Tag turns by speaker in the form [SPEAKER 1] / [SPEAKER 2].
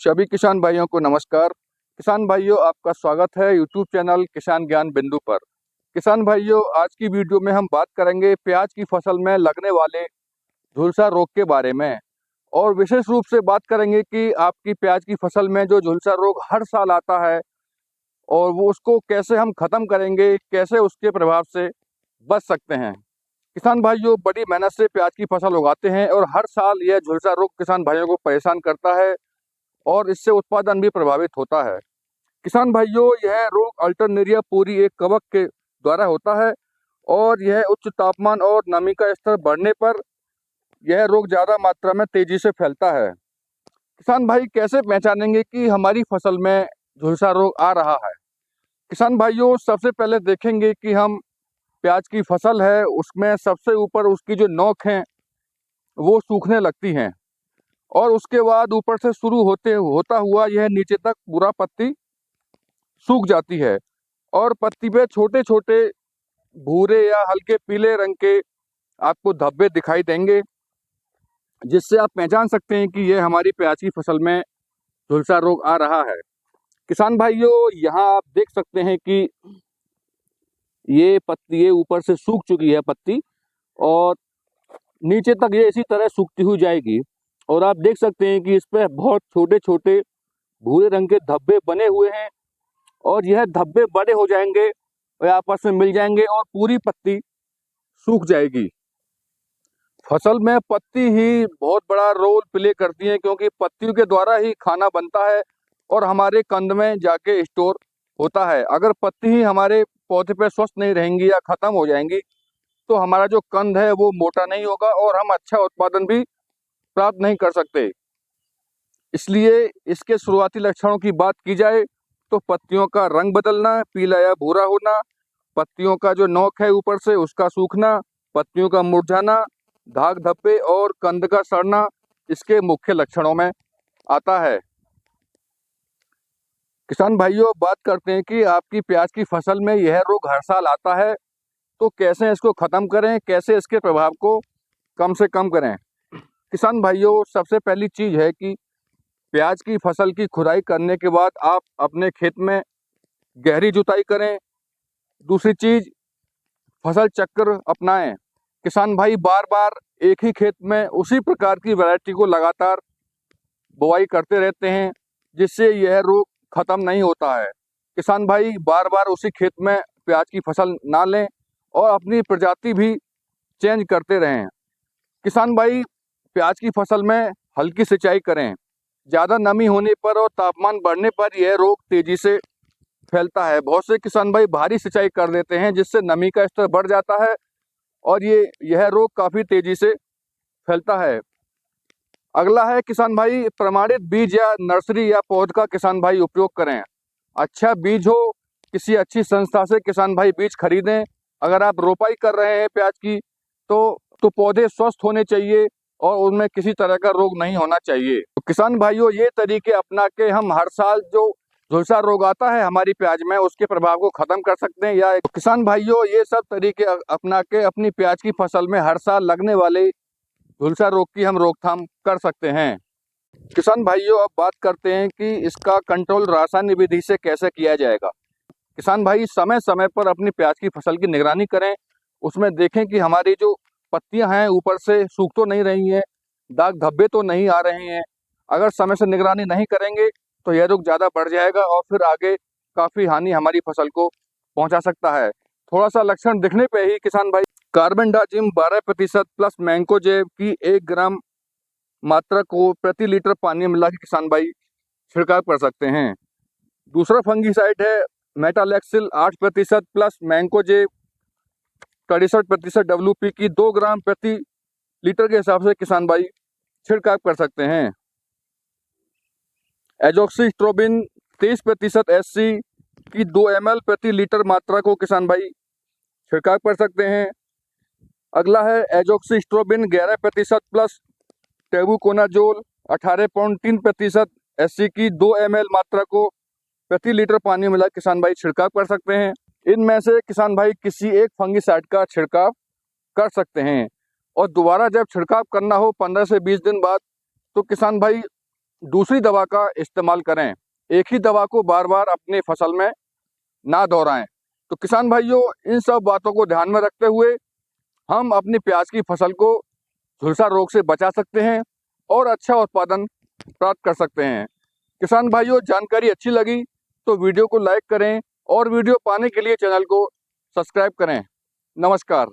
[SPEAKER 1] सभी किसान भाइयों को नमस्कार। किसान भाइयों, आपका स्वागत है यूट्यूब चैनल किसान ज्ञान बिंदु पर। किसान भाइयों, आज की वीडियो में हम बात करेंगे प्याज की फसल में लगने वाले झुलसा रोग के बारे में, और विशेष रूप से बात करेंगे कि आपकी प्याज की फसल में जो झुलसा रोग हर साल आता है और वो उसको कैसे हम खत्म करेंगे, कैसे उसके प्रभाव से बच सकते हैं। किसान भाइयों बड़ी मेहनत से प्याज की फसल उगाते हैं और हर साल यह झुलसा रोग किसान भाइयों को परेशान करता है और इससे उत्पादन भी प्रभावित होता है। किसान भाइयों, यह रोग अल्टरनेरिया पूरी एक कवक के द्वारा होता है और यह उच्च तापमान और नमी का स्तर बढ़ने पर यह रोग ज़्यादा मात्रा में तेजी से फैलता है। किसान भाई कैसे पहचानेंगे कि हमारी फसल में झुलसा रोग आ रहा है? किसान भाइयों, सबसे पहले देखेंगे कि हम प्याज की फसल है उसमें सबसे ऊपर उसकी जो नोक हैं वो सूखने लगती हैं और उसके बाद ऊपर से शुरू होता हुआ यह नीचे तक पूरा पत्ती सूख जाती है और पत्ती पे छोटे छोटे भूरे या हल्के पीले रंग के आपको धब्बे दिखाई देंगे, जिससे आप पहचान सकते हैं कि यह हमारी प्याज की फसल में झुलसा रोग आ रहा है। किसान भाइयों, यहाँ आप देख सकते हैं कि ये पत्ती ये ऊपर से सूख चुकी है पत्ती और नीचे तक ये इसी तरह सूखती हुई जाएगी और आप देख सकते हैं कि इस पर बहुत छोटे छोटे भूरे रंग के धब्बे बने हुए हैं और यह धब्बे बड़े हो जाएंगे और आपस में मिल जाएंगे और पूरी पत्ती सूख जाएगी। फसल में पत्ती ही बहुत बड़ा रोल प्ले करती है क्योंकि पत्तियों के द्वारा ही खाना बनता है और हमारे कंद में जाके स्टोर होता है। अगर पत्ती ही हमारे पौधे पे स्वस्थ नहीं रहेंगी या खत्म हो जाएंगी तो हमारा जो कंद है वो मोटा नहीं होगा और हम अच्छा उत्पादन भी प्राप्त नहीं कर सकते। इसलिए इसके शुरुआती लक्षणों की बात की जाए तो पत्तियों का रंग बदलना, पीला या भूरा होना, पत्तियों का जो नोक है ऊपर से उसका सूखना, पत्तियों का मुरझाना, दाग धब्बे और कंद का सड़ना इसके मुख्य लक्षणों में आता है। किसान भाइयों, बात करते हैं कि आपकी प्याज की फसल में यह रोग हर साल आता है तो कैसे इसको खत्म करें, कैसे इसके प्रभाव को कम से कम करें। किसान भाइयों, सबसे पहली चीज है कि प्याज की फसल की खुदाई करने के बाद आप अपने खेत में गहरी जुताई करें। दूसरी चीज, फसल चक्र अपनाएं। किसान भाई बार बार एक ही खेत में उसी प्रकार की वैरायटी को लगातार बुआई करते रहते हैं, जिससे यह रोग खत्म नहीं होता है। किसान भाई बार बार उसी खेत में प्याज की फसल ना लें और अपनी प्रजाति भी चेंज करते रहें। किसान भाई प्याज की फसल में हल्की सिंचाई करें। ज़्यादा नमी होने पर और तापमान बढ़ने पर यह रोग तेजी से फैलता है। बहुत से किसान भाई भारी सिंचाई कर देते हैं जिससे नमी का स्तर बढ़ जाता है और यह रोग काफ़ी तेजी से फैलता है। अगला है किसान भाई, प्रमाणित बीज या नर्सरी या पौध का किसान भाई उपयोग करें। अच्छा बीज हो, किसी अच्छी संस्था से किसान भाई बीज खरीदें। अगर आप रोपाई कर रहे हैं प्याज की तो पौधे स्वस्थ होने चाहिए और उनमें किसी तरह का रोग नहीं होना चाहिए। तो किसान भाइयों, ये तरीके अपना के हम हर साल जो झुलसा रोग आता है हमारी प्याज में उसके प्रभाव को खत्म कर सकते हैं। या किसान भाइयों, ये सब तरीके अपना के अपनी प्याज की फसल में हर साल लगने वाले झुलसा रोग की हम रोकथाम कर सकते हैं। किसान भाइयों, अब बात करते हैं कि इसका कंट्रोल रासायनिक विधि से कैसे किया जाएगा। किसान भाई समय समय पर अपनी प्याज की फसल की निगरानी करें। उसमें देखें कि हमारी जो पत्तियां हैं ऊपर से सूख तो नहीं रही हैं, दाग धब्बे तो नहीं आ रहे हैं। अगर समय से निगरानी नहीं करेंगे तो यह रोग ज़्यादा बढ़ जाएगा और फिर आगे काफ़ी हानि हमारी फसल को पहुंचा सकता है। थोड़ा सा लक्षण दिखने पे ही किसान भाई कार्बेंडाजिम 12% प्लस मैंकोजेब की 1 ग्राम मात्रा को प्रति लीटर पानी में मिला के किसान भाई छिड़काव कर सकते हैं। दूसरा फंगीसाइड है मेटालेक्सिल 8% प्लस मैंकोजेब 63% WP की 2 ग्राम प्रति लीटर के हिसाब से किसान भाई छिड़काव कर सकते हैं। एजोक्सिस्ट्रोबिन 30% SC की 2 ml प्रति लीटर मात्रा को किसान भाई छिड़काव कर सकते हैं। अगला है एजोक्सिस्ट्रोबिन 11% प्लस टेबुकोनाजोल 18.3% SC की 2 ml मात्रा को प्रति लीटर पानी मिला किसान भाई छिड़काव कर सकते हैं। इनमें से किसान भाई किसी एक फंगीसाइड का छिड़काव कर सकते हैं और दोबारा जब छिड़काव करना हो 15 से 20 दिन बाद तो किसान भाई दूसरी दवा का इस्तेमाल करें। एक ही दवा को बार बार अपने फसल में ना दोहराएं। तो किसान भाइयों, इन सब बातों को ध्यान में रखते हुए हम अपनी प्याज की फसल को झुलसा रोग से बचा सकते हैं और अच्छा उत्पादन प्राप्त कर सकते हैं। किसान भाइयों, जानकारी अच्छी लगी तो वीडियो को लाइक करें और वीडियो पाने के लिए चैनल को सब्सक्राइब करें। नमस्कार।